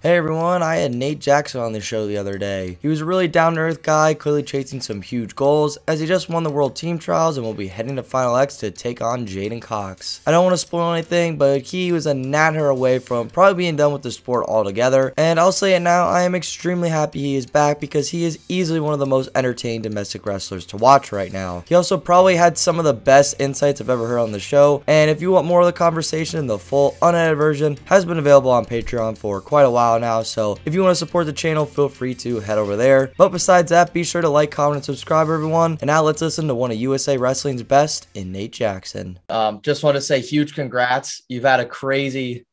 Hey everyone, I had Nate Jackson on the show the other day. He was a really down-to-earth guy, clearly chasing some huge goals, as he just won the World Team Trials and will be heading to Final X to take on J'den Cox. I don't want to spoil anything, but he was a natter away from probably being done with the sport altogether, and I'll say it now, I am extremely happy he is back because he is easily one of the most entertaining domestic wrestlers to watch right now. He also probably had some of the best insights I've ever heard on the show, and if you want more of the conversation, the full unedited version has been available on Patreon for quite a while now, so if you want to support the channel, feel free to head over there. But besides that, be sure to like, comment, and subscribe, everyone. And now let's listen to one of USA Wrestling's best in Nate Jackson. Just want to say huge congrats. You've had a crazy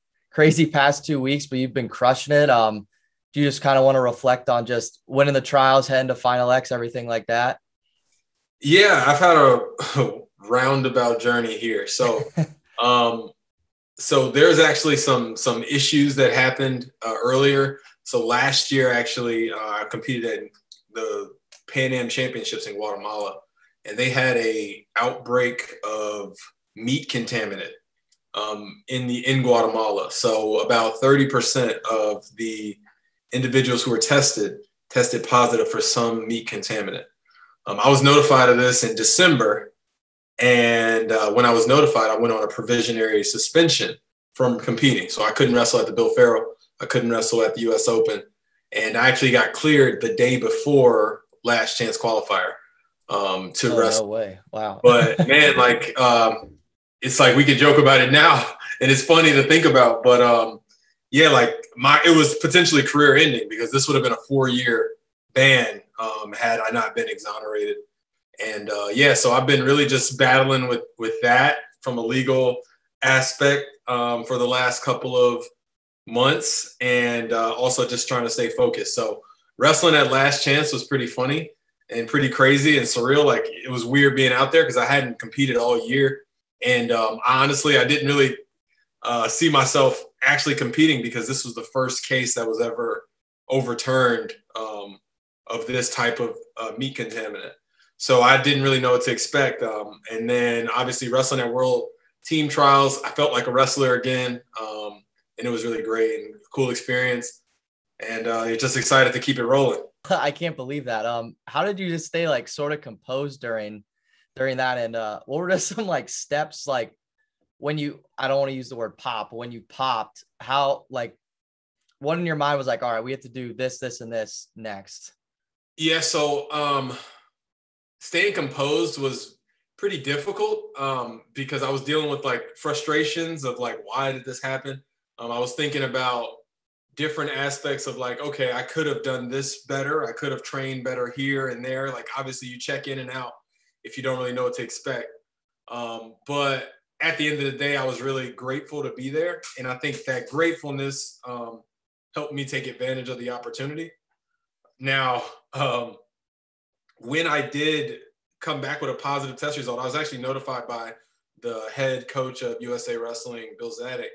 past 2 weeks, but you've been crushing it. Do you just kind of want to reflect on just winning the trials, heading to Final X, everything like that? Yeah, I've had a roundabout journey here. So, so there's actually some issues that happened earlier. So last year, actually, I competed at the Pan Am Championships in Guatemala, and they had a outbreak of meat contaminant in Guatemala. So about 30% of the individuals who were tested positive for some meat contaminant. I was notified of this in December. And when I was notified, I went on a provisionary suspension from competing. So I couldn't wrestle at the Bill Farrell. I couldn't wrestle at the U.S. Open. And I actually got cleared the day before Last Chance Qualifier to wrestle. No way. Wow. But, man, it's like we could joke about it now. And it's funny to think about. But, yeah, it was potentially career ending because this would have been a 4-year ban had I not been exonerated. And yeah, so I've been really just battling with that from a legal aspect for the last couple of months, and also just trying to stay focused. So wrestling at Last Chance was pretty funny and pretty crazy and surreal. Like, it was weird being out there because I hadn't competed all year. And honestly, I didn't really see myself actually competing because this was the first case that was ever overturned of this type of meat contaminant. So I didn't really know what to expect. And then obviously wrestling at World Team Trials, I felt like a wrestler again. And it was really great and cool experience. And you're just excited to keep it rolling. I can't believe that. How did you just stay sort of composed during that? And what were just some steps when you, I don't want to use the word pop, but when you popped, how what in your mind was all right, we have to do this, this, and this next? Yeah. So, staying composed was pretty difficult because I was dealing with frustrations of why did this happen? I was thinking about different aspects of okay, I could have done this better. I could have trained better here and there. Obviously you check in and out if you don't really know what to expect. But at the end of the day, I was really grateful to be there. And I think that gratefulness helped me take advantage of the opportunity. Now, when I did come back with a positive test result, I was actually notified by the head coach of USA Wrestling, Bill Zadick,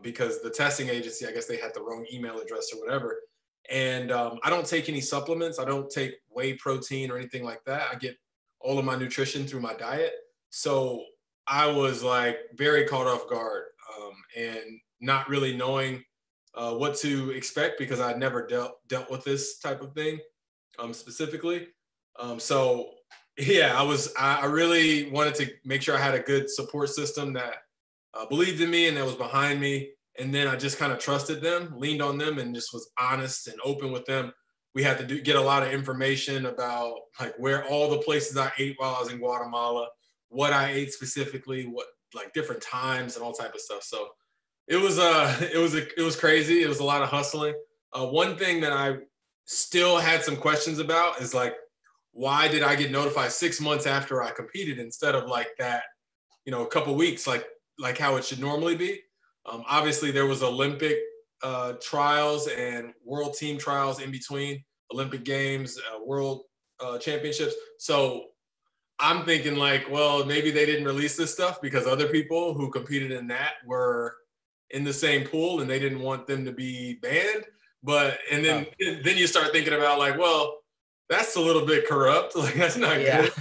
because the testing agency, I guess they had the wrong email address or whatever. And I don't take any supplements. I don't take whey protein or anything like that. I get all of my nutrition through my diet. So I was very caught off guard and not really knowing what to expect because I'd never dealt with this type of thing specifically. So yeah, I really wanted to make sure I had a good support system that believed in me and that was behind me. And then I just kind of trusted them, leaned on them, and just was honest and open with them. We had to get a lot of information about where all the places I ate while I was in Guatemala, what I ate specifically, what different times and all type of stuff. So it was crazy. It was a lot of hustling. One thing that I still had some questions about is why did I get notified 6 months after I competed instead of that, a couple weeks, like how it should normally be? Obviously there was Olympic trials and World Team Trials in between, Olympic Games, World Championships. So I'm thinking well, maybe they didn't release this stuff because other people who competed in that were in the same pool and they didn't want them to be banned. And then you start thinking about well, that's a little bit corrupt. That's not good.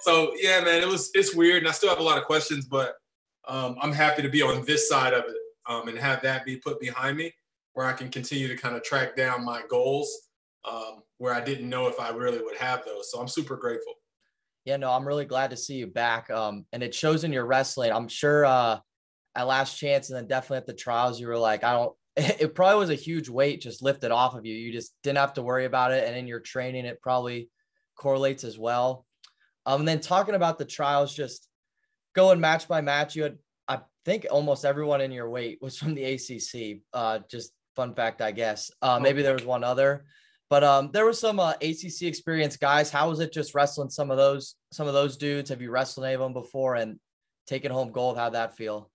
So yeah, man, it's weird. And I still have a lot of questions, but I'm happy to be on this side of it and have that be put behind me. where I can continue to kind of track down my goals, where I didn't know if I really would have those. So I'm super grateful. Yeah, no, I'm really glad to see you back. And it shows in your wrestling. I'm sure at Last Chance and then definitely at the trials, you were like, it probably was a huge weight just lifted off of you. You just didn't have to worry about it. And in your training, it probably correlates as well. And then talking about the trials, just going match by match, you had, I think almost everyone in your weight was from the ACC. Just fun fact, I guess. Maybe there was one other, but there was some ACC experienced guys. How was it just wrestling some of those dudes? Have you wrestled any of them before and taking home gold? How'd that feel?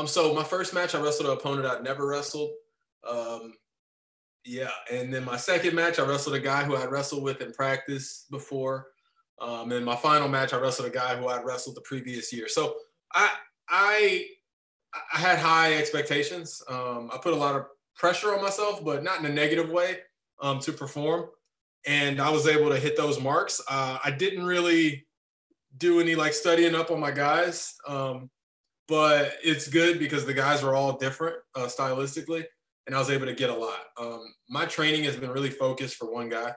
So my first match, I wrestled an opponent I'd never wrestled. And then my second match, I wrestled a guy who I'd wrestled with in practice before. And my final match, I wrestled a guy who I'd wrestled the previous year. So I had high expectations. I put a lot of pressure on myself, but not in a negative way, to perform. And I was able to hit those marks. I didn't really do any like studying up on my guys, but it's good because the guys were all different stylistically, and I was able to get a lot. My training has been really focused for one guy.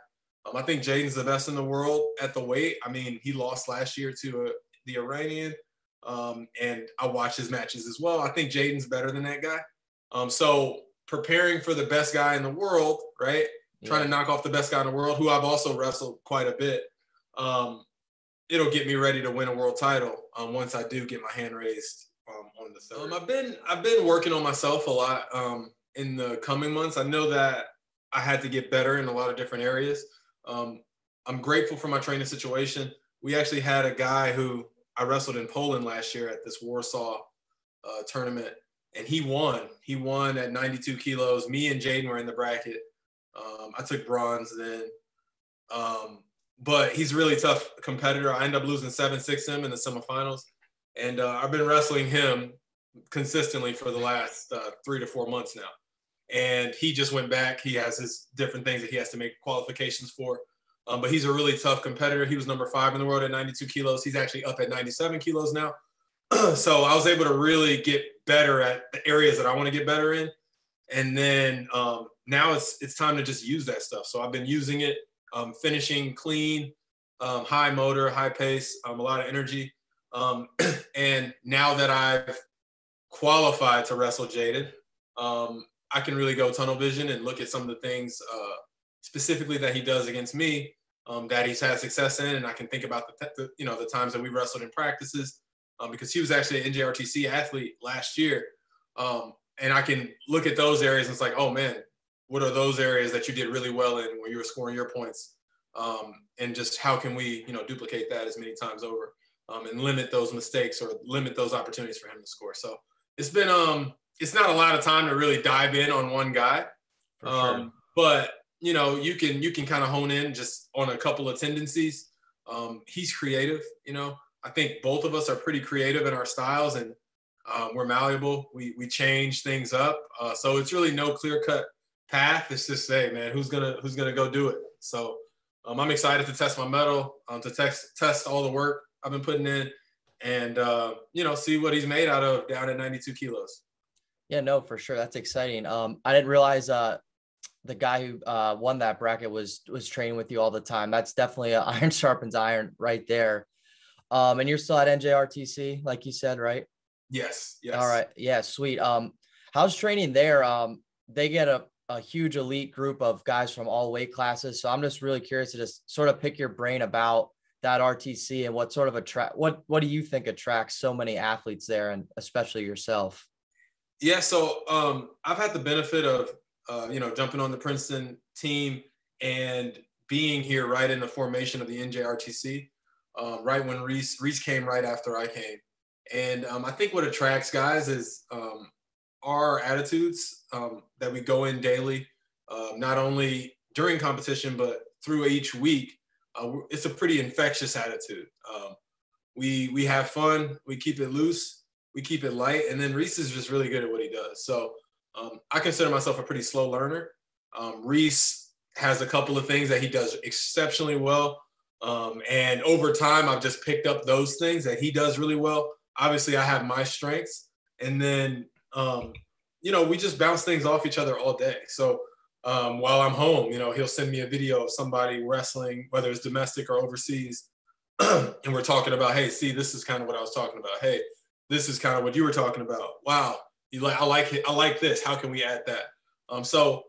I think Jaden's the best in the world at the weight. I mean, he lost last year to the Iranian, and I watched his matches as well. I think Jaden's better than that guy. So preparing for the best guy in the world, right? Yeah. Trying to knock off the best guy in the world, who I've also wrestled quite a bit. It'll get me ready to win a world title once I do get my hand raised on the third. I've been working on myself a lot in the coming months. I know that I had to get better in a lot of different areas. I'm grateful for my training situation. We actually had a guy who I wrestled in Poland last year at this Warsaw tournament, and he won. He won at 92 kilos. Me and Jaden were in the bracket. I took bronze then. But he's a really tough competitor. I ended up losing 7-6 to him in the semifinals. And I've been wrestling him consistently for the last 3 to 4 months now. And he just went back. He has his different things that he has to make qualifications for. But he's a really tough competitor. He was number 5 in the world at 92 kilos. He's actually up at 97 kilos now. So I was able to really get better at the areas that I want to get better in. And then now it's time to just use that stuff. So I've been using it, finishing clean, high motor, high pace, a lot of energy. And now that I've qualified to wrestle Jaden, I can really go tunnel vision and look at some of the things specifically that he does against me that he's had success in. And I can think about the times that we wrestled in practices because he was actually an NJRTC athlete last year. And I can look at those areas and it's like, oh man, what are those areas that you did really well in when you were scoring your points? And just how can we, duplicate that as many times over and limit those mistakes or limit those opportunities for him to score. So it's been, it's not a lot of time to really dive in on one guy. Sure. But you can kind of hone in just on a couple of tendencies. He's creative, I think both of us are pretty creative in our styles and we're malleable. We change things up. So it's really no clear cut path. It's just, hey man, who's gonna go do it? So I'm excited to test my mettle, to test all the work I've been putting in and, see what he's made out of down at 92 kilos. Yeah, no, for sure. That's exciting. I didn't realize the guy who won that bracket was training with you all the time. That's definitely iron sharpens iron right there. And you're still at NJRTC, like you said, right? Yes. All right. Yeah, sweet. How's training there? They get a huge elite group of guys from all weight classes. So I'm just really curious to just sort of pick your brain about that RTC and what sort of what do you think attracts so many athletes there and especially yourself? Yeah. So I've had the benefit of, jumping on the Princeton team and being here right in the formation of the NJRTC, right when Reese came right after I came. And I think what attracts guys is our attitudes that we go in daily, not only during competition, but through each week. It's a pretty infectious attitude. We have fun, we keep it loose, we keep it light, and then Reese is just really good at what he does. So I consider myself a pretty slow learner. Reese has a couple of things that he does exceptionally well. And over time, I've just picked up those things that he does really well. Obviously, I have my strengths. And then, we just bounce things off each other all day. So while I'm home, he'll send me a video of somebody wrestling, whether it's domestic or overseas. And we're talking about, hey, see, this is kind of what I was talking about. Hey, this is kind of what you were talking about. Wow. I like it. I like this. How can we add that? So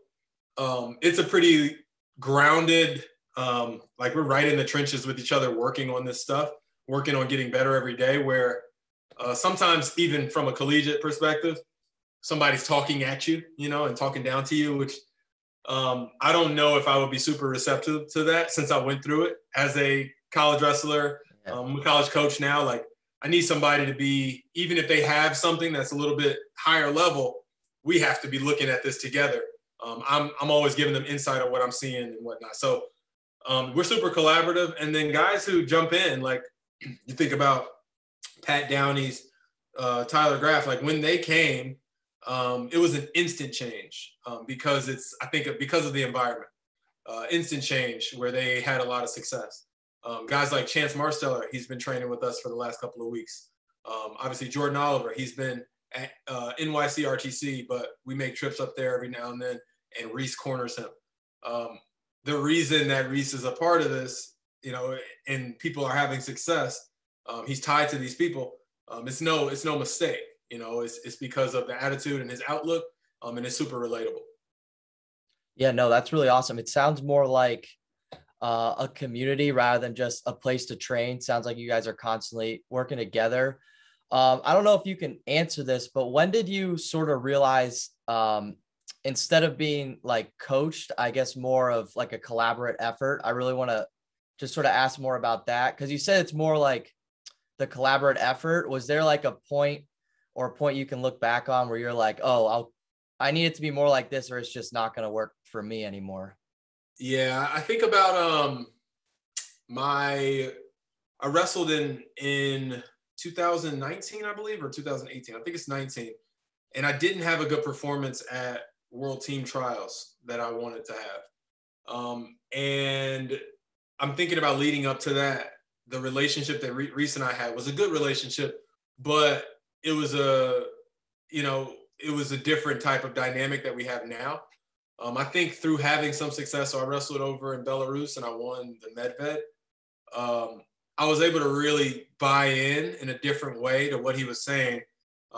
it's a pretty grounded, like we're right in the trenches with each other, working on this stuff, working on getting better every day, where sometimes even from a collegiate perspective, somebody's talking at you, and talking down to you, which I don't know if I would be super receptive to that since I went through it as a college wrestler. I'm a college coach now. Like, I need somebody to be, even if they have something that's a little bit higher level, we have to be looking at this together. I'm always giving them insight on what I'm seeing and whatnot. So we're super collaborative. And then guys who jump in, like you think about Pat Downey's, Tyler Graff, like when they came, it was an instant change because because of the environment, instant change where they had a lot of success. Guys like Chance Marsteller, he's been training with us for the last couple of weeks. Obviously, Jordan Oliver, he's been at NYC RTC, but we make trips up there every now and then, and Reese corners him. The reason that Reese is a part of this, and people are having success, he's tied to these people. It's no mistake. It's because of the attitude and his outlook, and it's super relatable. Yeah, no, that's really awesome. It sounds more like a community rather than just a place to train. Sounds like you guys are constantly working together. I don't know if you can answer this, but when did you sort of realize, instead of being like coached, I guess more of like a collaborative effort? I really want to just sort of ask more about that, because you said it's more like the collaborative effort. Was there like a point you can look back on where you're like, oh, I need it to be more like this, or it's just not going to work for me anymore? Yeah, I think about I wrestled in 2019, I believe, or 2018. I think it's 19. And I didn't have a good performance at World Team Trials that I wanted to have. And I'm thinking about leading up to that. The relationship that Reese and I had was a good relationship, but it was a different type of dynamic that we have now. I think through having some success, so I wrestled over in Belarus and I won the Medved. I was able to really buy in a different way to what he was saying.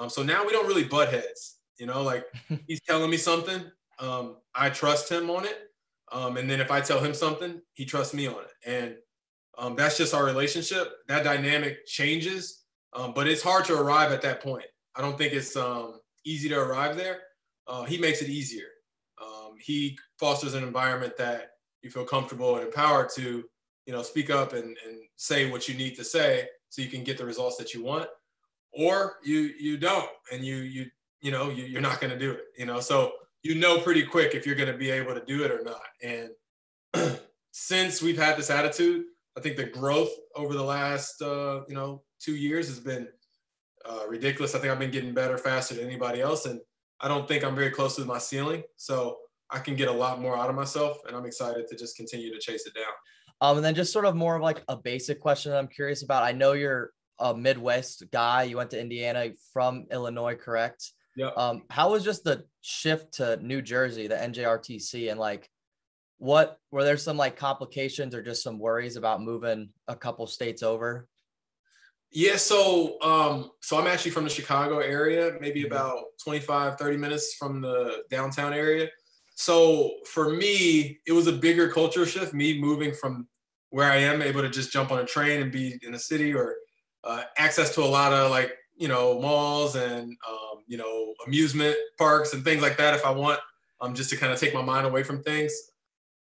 So now we don't really butt heads, like he's telling me something. I trust him on it. And then if I tell him something, he trusts me on it. And that's just our relationship. That dynamic changes, but it's hard to arrive at that point. I don't think it's easy to arrive there. He makes it easier. He fosters an environment that you feel comfortable and empowered to, speak up and say what you need to say so you can get the results that you want, or you don't, and you're not going to do it, so pretty quick if you're going to be able to do it or not. And since we've had this attitude, I think the growth over the last 2 years has been ridiculous. I think I've been getting better faster than anybody else, and I don't think I'm very close to my ceiling, so I can get a lot more out of myself, and I'm excited to just continue to chase it down. And then just sort of more of like a basic question that I'm curious about. I know you're a Midwest guy. You went to Indiana from Illinois, correct? Yeah. How was just the shift to New Jersey, the NJRTC, and like, were there some like complications or just some worries about moving a couple states over? Yeah. So I'm actually from the Chicago area, maybe about 25, 30 minutes from the downtown area. So for me, it was a bigger culture shift, me moving from where I am, able to just jump on a train and be in the city, or access to a lot of like, malls and, amusement parks and things like that if I want, just to kind of take my mind away from things.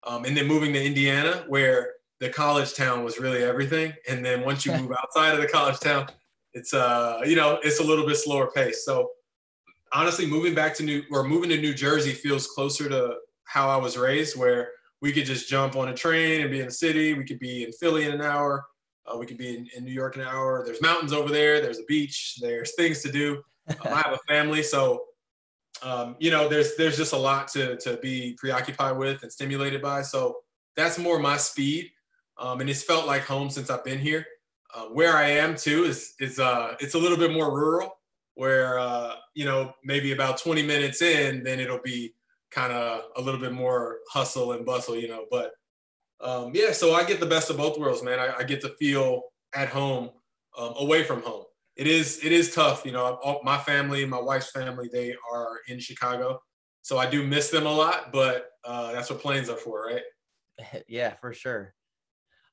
And then moving to Indiana, where the college town was really everything. And then once you move outside of the college town, it's, it's a little bit slower pace. So honestly, moving to New Jersey feels closer to how I was raised, where we could just jump on a train and be in the city. We could be in Philly in an hour. We could be in New York in an hour. There's mountains over there. There's a beach. There's things to do. I have a family. So, there's just a lot to be preoccupied with and stimulated by. So that's more my speed. And it's felt like home since I've been here. Where I am too is it's a little bit more rural, where, maybe about 20 minutes in, then it'll be kind of a little bit more hustle and bustle, but so I get the best of both worlds, man. I get to feel at home, away from home. It is tough. My family, my wife's family, they are in Chicago. So I do miss them a lot, but that's what planes are for, right? Yeah, for sure.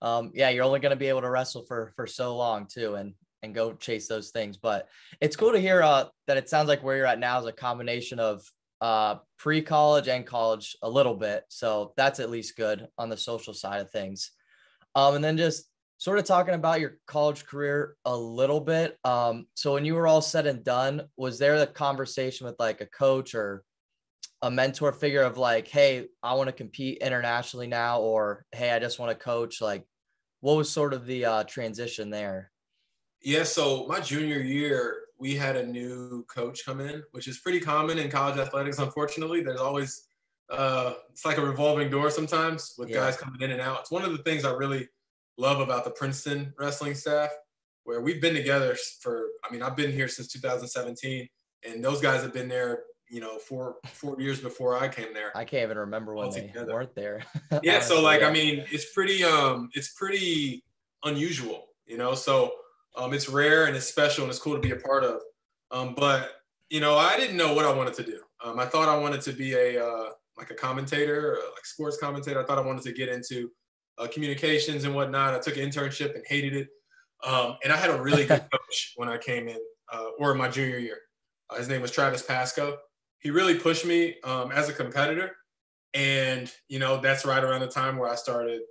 You're only going to be able to wrestle for so long too, and go chase those things. But it's cool to hear that it sounds like where you're at now is a combination of pre-college and college a little bit. So that's at least good on the social side of things. And then just sort of talking about your college career a little bit. So when you were all said and done, was there a conversation with like a coach or a mentor figure of like, hey, I want to compete internationally now, or hey, I just want to coach? Like, what was sort of the transition there? Yeah, so my junior year, we had a new coach come in, which is pretty common in college athletics. Unfortunately, there's always it's like a revolving door sometimes with guys coming in and out. It's one of the things I really love about the Princeton wrestling staff, where we've been together I've been here since 2017, and those guys have been there, 4 years before I came there. I can't even remember when they weren't there. Yeah, honestly, so it's pretty unusual, so it's rare and it's special and it's cool to be a part of. But I didn't know what I wanted to do. I thought I wanted to be a commentator, or like sports commentator. I thought I wanted to get into communications and whatnot. I took an internship and hated it. And I had a really good coach when I came in, or my junior year. His name was Travis Pasco. He really pushed me as a competitor. And, that's right around the time where I started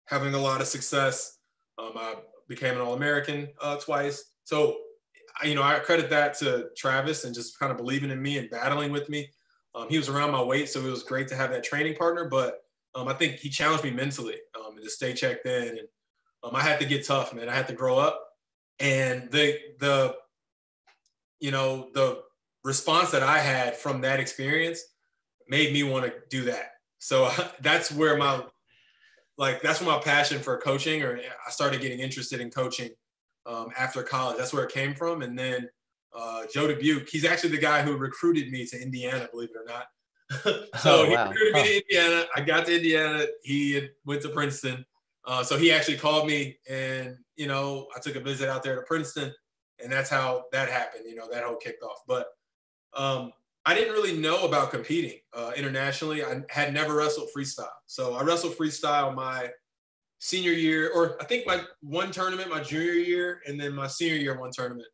having a lot of success. I became an All-American twice. So, I credit that to Travis and just kind of believing in me and battling with me. He was around my weight, so it was great to have that training partner. But I think he challenged me mentally and to stay checked in. And I had to get tough, man. I had to grow up. And the response that I had from that experience made me want to do that. So that's where my passion for coaching, or I started getting interested in coaching after college. That's where it came from. And then Joe Dubuque, he's actually the guy who recruited me to Indiana, believe it or not. He recruited me to Indiana. I got to Indiana. He went to Princeton. So he actually called me, and, I took a visit out there to Princeton, and that's how that happened. That whole kicked off. But I didn't really know about competing internationally. I had never wrestled freestyle. So I wrestled freestyle my senior year, or I think my one tournament, my junior year, and then my senior year, one tournament.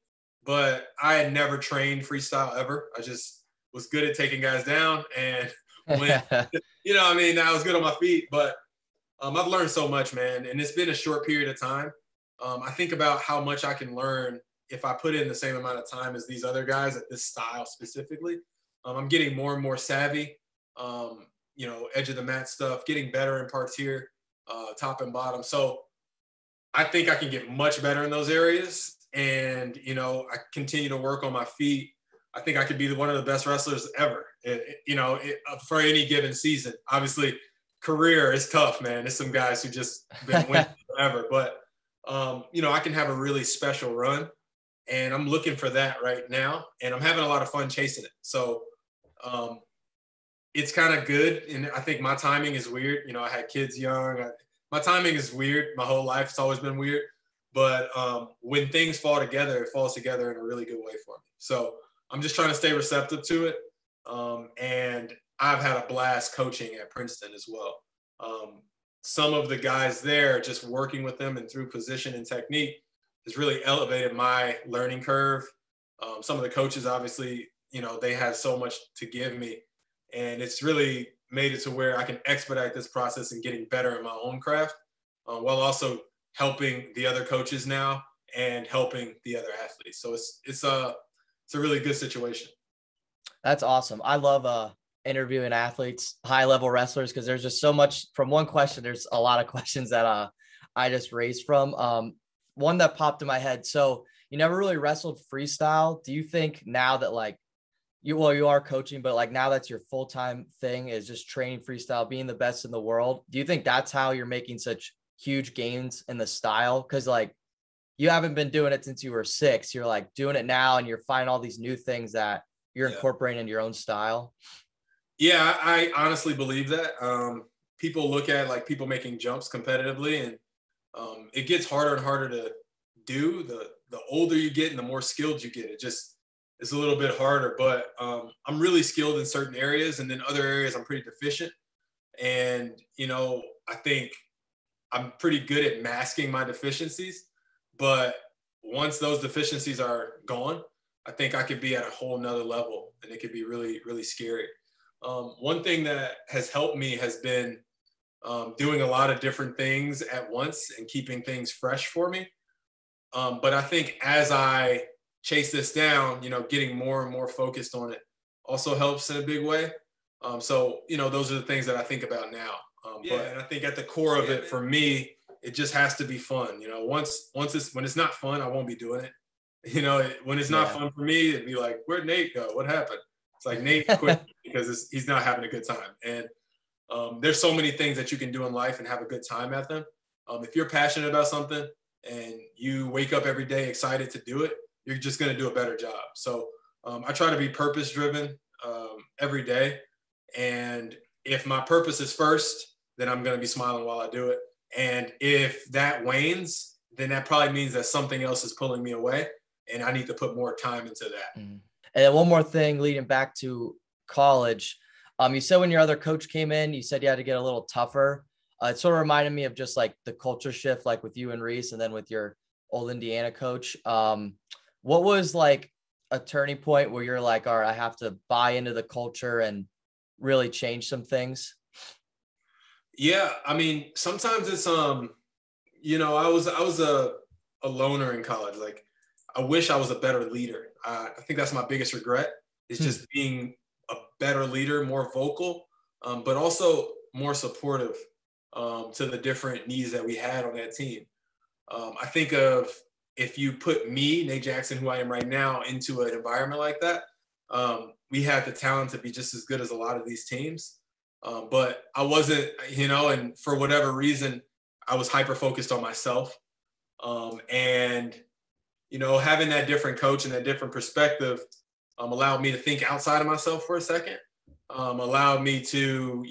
But I had never trained freestyle ever. I just was good at taking guys down, and when, I was good on my feet. But I've learned so much, man, and it's been a short period of time. I think about how much I can learn if I put in the same amount of time as these other guys at this style specifically. I'm getting more and more savvy, edge of the mat stuff, getting better in parts here, top and bottom. So I think I can get much better in those areas. And, I continue to work on my feet. I think I could be one of the best wrestlers ever, for any given season. Obviously, career is tough, man. There's some guys who just been winning forever. But, I can have a really special run. And I'm looking for that right now. And I'm having a lot of fun chasing it. So it's kind of good. And I think my timing is weird. I had kids young. My timing is weird. My whole life, it's always been weird. But when things fall together, it falls together in a really good way for me. So I'm just trying to stay receptive to it. And I've had a blast coaching at Princeton as well. Some of the guys there, just working with them and through position and technique, has really elevated my learning curve. Some of the coaches, obviously, they have so much to give me. And it's really made it to where I can expedite this process and getting better in my own craft, while also helping the other coaches now and helping the other athletes. So it's a really good situation. That's awesome. I love interviewing athletes, high level wrestlers, because there's just so much from one question. There's a lot of questions that I just raised from. One that popped in my head. So you never really wrestled freestyle. Do you think now that you are coaching, but now that's your full-time thing is just training freestyle, being the best in the world, do you think that's how you're making such huge gains in the style? Because you haven't been doing it since you were 6. You're like doing it now and you're finding all these new things that you're incorporating in your own style. Yeah, I honestly believe that. People look at like people making jumps competitively, and it gets harder and harder to do. The older you get and the more skilled you get, it's a little bit harder. But I'm really skilled in certain areas, and then other areas I'm pretty deficient. And I think I'm pretty good at masking my deficiencies. But once those deficiencies are gone, I think I could be at a whole nother level, and it could be really, really scary. One thing that has helped me has been doing a lot of different things at once and keeping things fresh for me. But I think as I chase this down, getting more and more focused on it also helps in a big way. So those are the things that I think about now. But and I think at the core of it for me, it just has to be fun. When it's not fun, I won't be doing it. When it's not fun for me, it'd be like, where'd Nate go? What happened? It's like Nate quit because he's not having a good time. And there's so many things that you can do in life and have a good time at them. If you're passionate about something and you wake up every day excited to do it, you're just going to do a better job. So I try to be purpose driven every day. And if my purpose is first, then I'm going to be smiling while I do it. And if that wanes, then that probably means that something else is pulling me away, and I need to put more time into that. And then one more thing leading back to college. You said when your other coach came in, you said you had to get a little tougher. It sort of reminded me of just like the culture shift, like with you and Reese, and then with your old Indiana coach. What was like a turning point where you're like, all right, I have to buy into the culture and really change some things? Yeah. I mean, sometimes it's, I was a loner in college. Like, I wish I was a better leader. I think that's my biggest regret, is just being a better leader, more vocal, but also more supportive to the different needs that we had on that team. I think of, if you put me, Nate Jackson, who I am right now, into an environment like that, we had the talent to be just as good as a lot of these teams. But I wasn't, and for whatever reason, I was hyper-focused on myself. And having that different coach and that different perspective allowed me to think outside of myself for a second, allowed me to,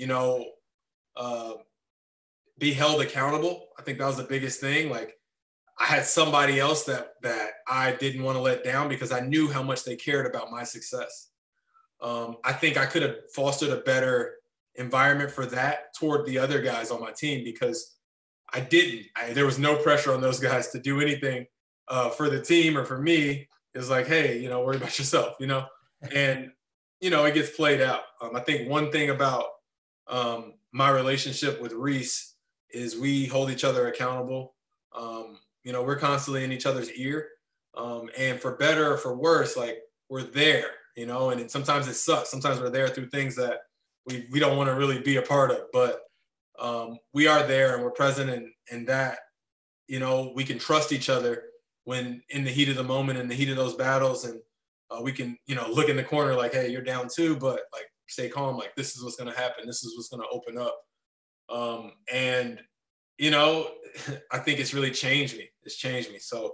be held accountable. I think that was the biggest thing. Like, I had somebody else that I didn't want to let down because I knew how much they cared about my success. I think I could have fostered a better environment for that toward the other guys on my team, because I didn't. There was no pressure on those guys to do anything for the team or for me. It was like, hey, worry about yourself, and, it gets played out. I think one thing about my relationship with Reese is we hold each other accountable. We're constantly in each other's ear, and for better or for worse, like, we're there, and sometimes it sucks. Sometimes we're there through things that we don't want to really be a part of, but we are there and we're present, and that, we can trust each other when in the heat of the moment, in the heat of those battles, and we can, look in the corner like, hey, you're down too, but like, stay calm. Like, this is what's going to happen. This is what's going to open up. And, I think it's really changed me. It's changed me. So,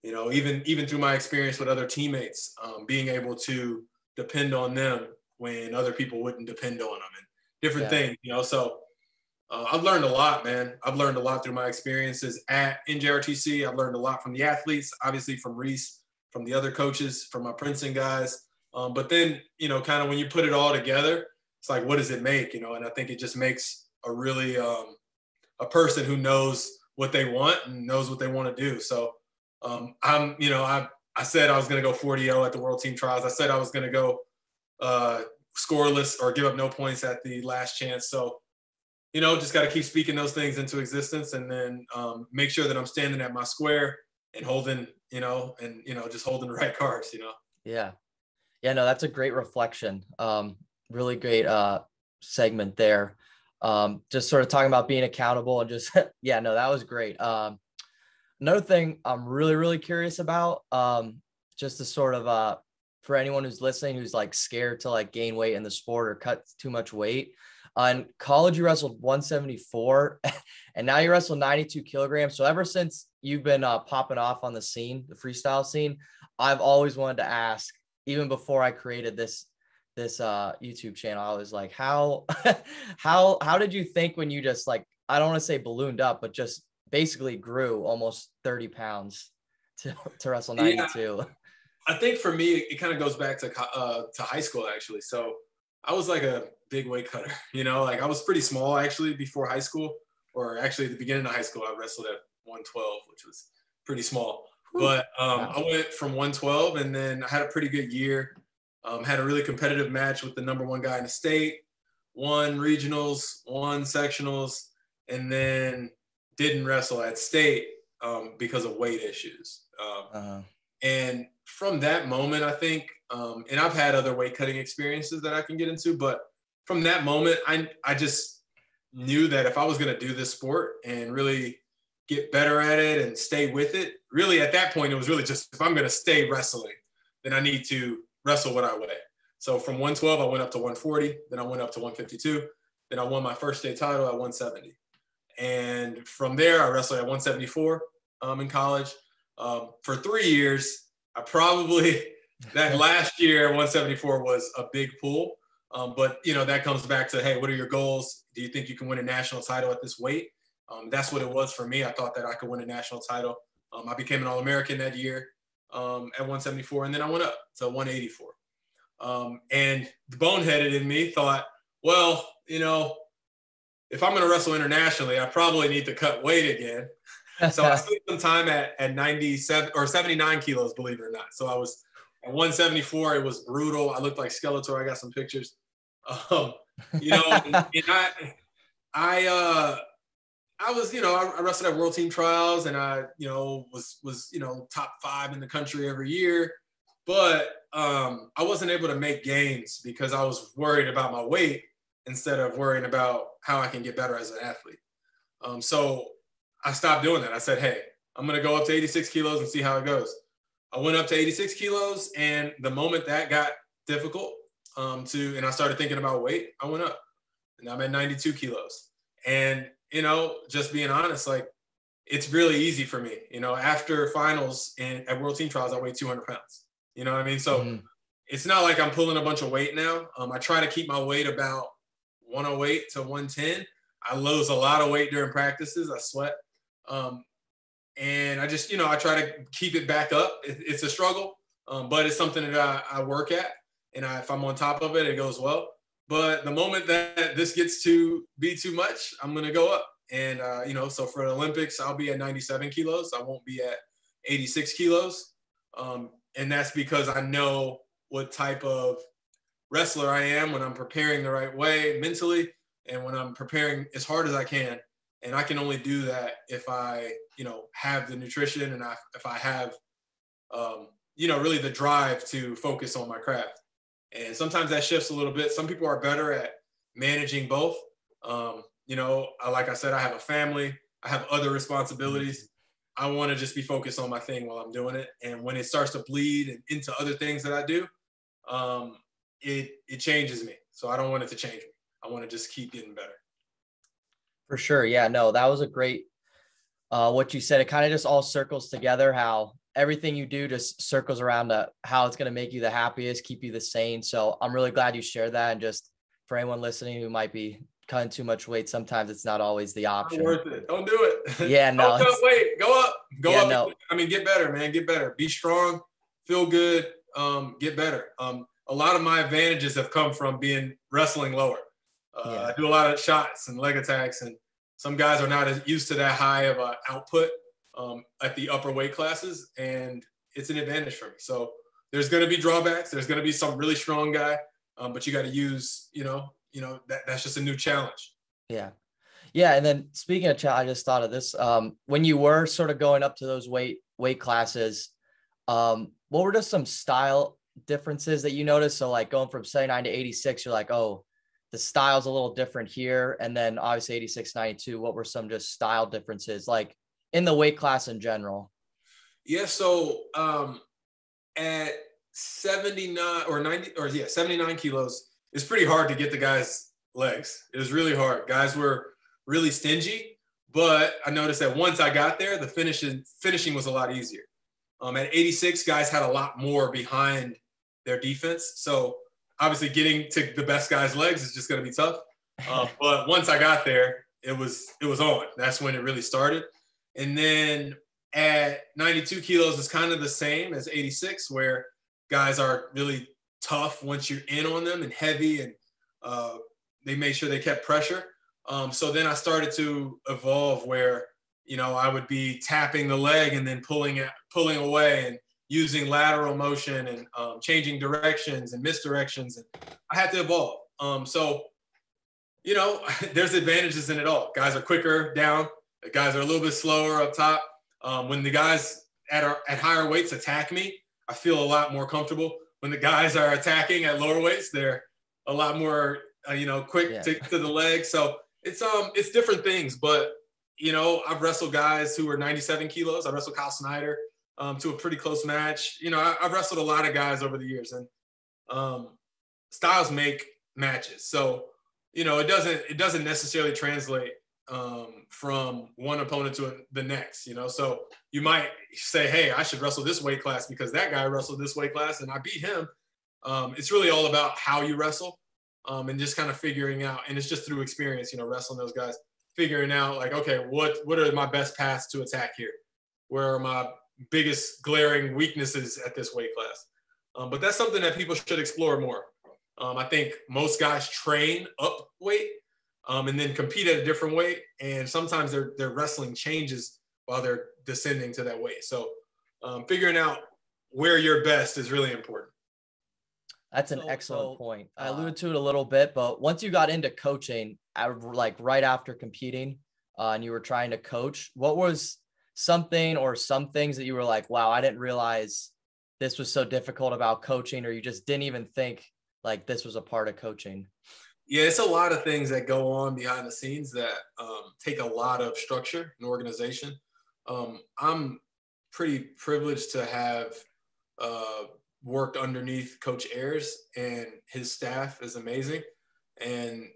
even through my experience with other teammates, being able to depend on them when other people wouldn't depend on them, and different things, so I've learned a lot, man. I've learned a lot through my experiences at NJRTC. I've learned a lot from the athletes, obviously from Reese, from the other coaches, from my Princeton guys. But then, kind of when you put it all together, it's like, what does it make? And I think it just makes a really, a person who knows what they want and knows what they want to do. So I said I was going to go 40-0 at the World Team Trials. I said I was going to go scoreless or give up no points at the last chance. So, just got to keep speaking those things into existence, and then make sure that I'm standing at my square and holding, just holding the right cards, Yeah. Yeah, no, that's a great reflection. Really great segment there. Just sort of talking about being accountable and just, yeah, no, that was great. Another thing I'm really, really curious about, just to sort of, for anyone who's listening, who's like scared to like gain weight in the sport or cut too much weight. In college, you wrestled 174, and now you wrestle 92 kilograms. So ever since you've been popping off on the scene, the freestyle scene, I've always wanted to ask, even before I created this YouTube channel, I was like, how how did you think when you just, like, I don't want to say ballooned up, but just basically grew almost 30 pounds to wrestle 92? Yeah. I think for me, it kind of goes back to high school, actually. So I was like a big weight cutter, like I was pretty small actually before high school, or actually at the beginning of high school, I wrestled at 112, which was pretty small. But wow. I went from 112, and then I had a pretty good year. Had a really competitive match with the number 1 guy in the state, won regionals, won sectionals, and then didn't wrestle at state because of weight issues. And from that moment, I think, and I've had other weight cutting experiences that I can get into, but from that moment, I just knew that if I was going to do this sport and really get better at it and stay with it, really at that point, it was really just, if I'm going to stay wrestling, then I need to wrestle what I weigh. So from 112, I went up to 140, then I went up to 152, then I won my first state title at 170. And from there, I wrestled at 174 in college. For 3 years, I probably, that last year, 174 was a big pull. But, that comes back to, hey, what are your goals? Do you think you can win a national title at this weight? That's what it was for me. I thought that I could win a national title. I became an All-American that year at 174, and then I went up to 184. And the boneheaded in me thought, well, if I'm going to wrestle internationally, I probably need to cut weight again. So I spent some time at 97 or 79 kilos, believe it or not. So I was at 174. It was brutal. I looked like Skeletor. I got some pictures. And I was, I wrestled at World Team Trials, and I, was top 5 in the country every year. But I wasn't able to make gains because I was worried about my weight instead of worrying about how I can get better as an athlete. So I stopped doing that. I said, hey, I'm going to go up to 86 kilos and see how it goes. I went up to 86 kilos, and the moment that got difficult and I started thinking about weight, I went up, and I'm at 92 kilos. And, just being honest, like, it's really easy for me. After finals and at World Team Trials, I weighed 200 pounds. You know what I mean? So It's not like I'm pulling a bunch of weight now. I try to keep my weight about 108 to 110. I lose a lot of weight during practices. I sweat. And I just, I try to keep it back up. It's a struggle, but it's something that I work at. And if I'm on top of it, it goes well. But the moment that this gets to be too much, I'm going to go up. And, so for the Olympics, I'll be at 97 kilos. I won't be at 86 kilos. And that's because I know what type of wrestler I am when I'm preparing the right way mentally, and when I'm preparing as hard as I can. And I can only do that if I, have the nutrition, and if I have, really the drive to focus on my craft. And sometimes that shifts a little bit. Some people are better at managing both. Like I said, I have a family. I have other responsibilities. I want to just be focused on my thing while I'm doing it. And when it starts to bleed into other things that I do, it changes me. So I don't want it to change me. I want to just keep getting better. For sure. Yeah, no, that was a great, what you said. It kind of just all circles together, how everything you do just circles around to how it's going to make you the happiest, keep you the sane. So I'm really glad you shared that. And just for anyone listening who might be cutting too much weight, sometimes it's not always the option. Not worth it. Don't do it. Yeah, no. Don't cut weight. Go up. Go up. No. Get better, man. Get better. Be strong. Feel good. Get better. A lot of my advantages have come from wrestling lower. I do a lot of shots and leg attacks, and some guys are not as used to that high of an output at the upper weight classes, and it's an advantage for me. So there's going to be drawbacks. There's going to be some really strong guy, but you got to use, that's just a new challenge. Yeah. Yeah. And then speaking of challenge, I just thought of this, when you were sort of going up to those weight classes, what were just some style differences that you noticed? So like going from 79 to 86, you're like, oh, the style's a little different here. And then obviously 86, 92, what were some just style differences like in the weight class in general? Yeah. So at 79 or 90 or 79 kilos, it's pretty hard to get the guys legs. It was really hard. Guys were really stingy, but I noticed that once I got there, the finishing was a lot easier. At 86, guys had a lot more behind their defense. So obviously getting to the best guy's legs is just going to be tough. But once I got there, it was on. That's when it really started. And then at 92 kilos is kind of the same as 86, where guys are really tough once you're in on them and heavy, and they made sure they kept pressure. So then I started to evolve where, I would be tapping the leg and then pulling away and using lateral motion and changing directions and misdirections. And I had to evolve. So, there's advantages in it all. Guys are quicker down. The guys are a little bit slower up top. When the guys at higher weights attack me, I feel a lot more comfortable. When the guys are attacking at lower weights, they're a lot more, quick to the leg. So it's different things. But, I've wrestled guys who were 97 kilos. I wrestled Kyle Snyder to a pretty close match. I've wrestled a lot of guys over the years, and styles make matches. So, it doesn't necessarily translate from one opponent to the next, so you might say, hey, I should wrestle this weight class because that guy wrestled this weight class and I beat him. It's really all about how you wrestle, and just kind of figuring out, and it's just through experience, wrestling those guys, figuring out like, okay, what are my best paths to attack here? Where are my biggest glaring weaknesses at this weight class? But that's something that people should explore more. I think most guys train up weight and then compete at a different weight. And sometimes their wrestling changes while they're descending to that weight. So figuring out where you're best is really important. That's an excellent point. I alluded to it a little bit, but once you got into coaching, like right after competing and you were trying to coach, what was something or some things that you were like, wow, I didn't realize this was so difficult about coaching, or you just didn't even think like this was a part of coaching? Yeah, it's a lot of things that go on behind the scenes that take a lot of structure and organization. I'm pretty privileged to have worked underneath Coach Ayers, and his staff is amazing. And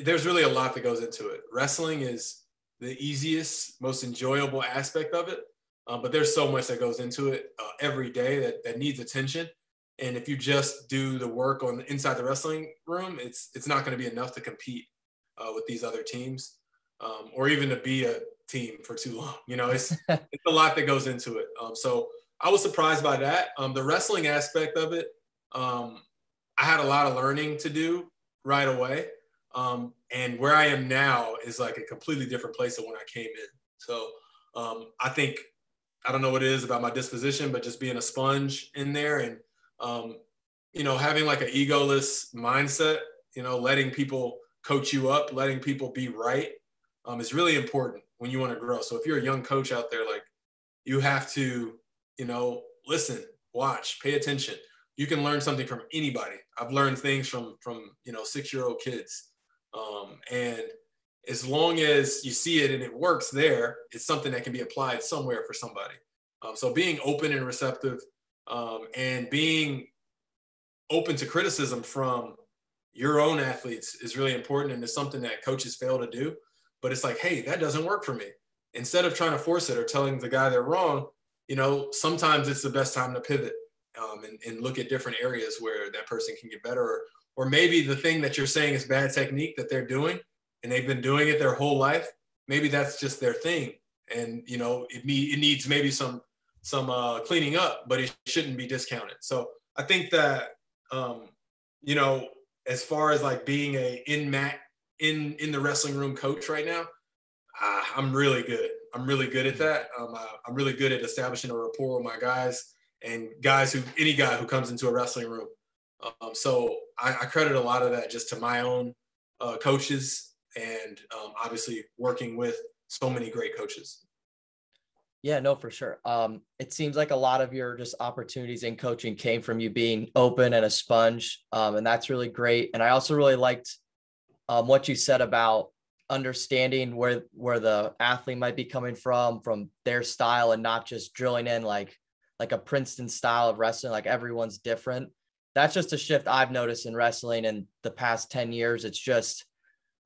there's really a lot that goes into it. Wrestling is the easiest, most enjoyable aspect of it. But there's so much that goes into it every day that needs attention. And if you just do the work on inside the wrestling room, it's not going to be enough to compete with these other teams, or even to be a team for too long. It's a lot that goes into it. So I was surprised by that. The wrestling aspect of it, I had a lot of learning to do right away. And where I am now is like a completely different place than when I came in. So I think, I don't know what it is about my disposition, but just being a sponge in there and, having like an egoless mindset, letting people coach you up, letting people be right, is really important when you want to grow. So if you're a young coach out there, like, you have to, listen, watch, pay attention. You can learn something from anybody. I've learned things from 6-year-old kids. And as long as you see it and it works there, it's something that can be applied somewhere for somebody. So being open and receptive, and being open to criticism from your own athletes is really important, and it's something that coaches fail to do. But it's like, hey, that doesn't work for me. Instead of trying to force it or telling the guy they're wrong, sometimes it's the best time to pivot and look at different areas where that person can get better. Or maybe the thing that you're saying is bad technique that they're doing, and they've been doing it their whole life. Maybe that's just their thing. And, it needs maybe some cleaning up, but it shouldn't be discounted. So I think that, as far as like being in the wrestling room coach right now, I'm really good. I'm really good at that. I'm really good at establishing a rapport with my guys and any guy who comes into a wrestling room. So I credit a lot of that just to my own coaches, and obviously working with so many great coaches. Yeah, no, for sure. It seems like a lot of your just opportunities in coaching came from you being open and a sponge. And that's really great. And I also really liked what you said about understanding where the athlete might be coming from their style, and not just drilling in like a Princeton style of wrestling. Like, everyone's different. that's just a shift I've noticed in wrestling in the past 10 years. It's just,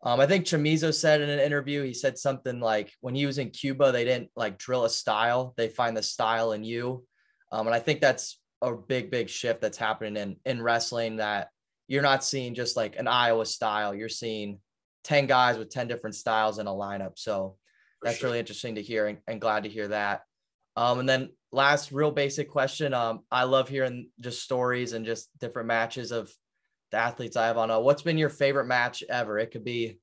I think Chamizo said in an interview, he said something like when he was in Cuba, they didn't like drill a style. They find the style in you. And I think that's a big shift that's happening in wrestling, that you're not seeing just like an Iowa style. You're seeing 10 guys with 10 different styles in a lineup. So that's really interesting to hear, and glad to hear that. And then last real basic question. I love hearing just stories and just different matches of the athletes I have on. What's been your favorite match ever? It could be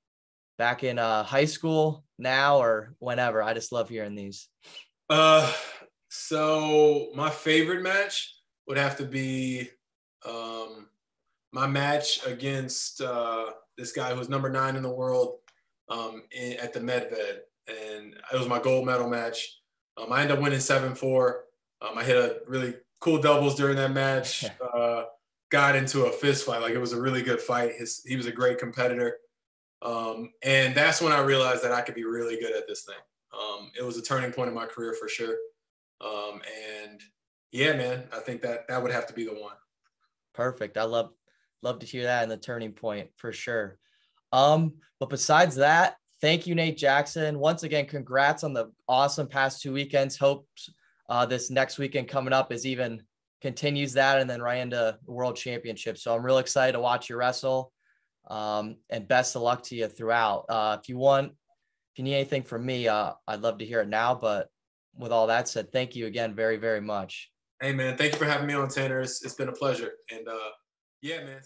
back in high school, now, or whenever. I just love hearing these. So my favorite match would have to be my match against this guy who was number 9 in the world at the Medved, and it was my gold medal match. I ended up winning 7-4. I hit a really cool doubles during that match. Got into a fist fight. Like, it was a really good fight. He was a great competitor. And that's when I realized that I could be really good at this thing. It was a turning point in my career for sure. And yeah, man, I think that would have to be the one. Perfect. I love to hear that, and the turning point for sure. But besides that, thank you, Nate Jackson. Once again, congrats on the awesome past 2 weekends. Hope this next weekend coming up continues that, and then right into the World Championship. So I'm real excited to watch you wrestle, and best of luck to you throughout. If you need anything from me, I'd love to hear it now. But with all that said, thank you again very, very much. Hey, man, thank you for having me on, Tanner. It's been a pleasure. And yeah, man.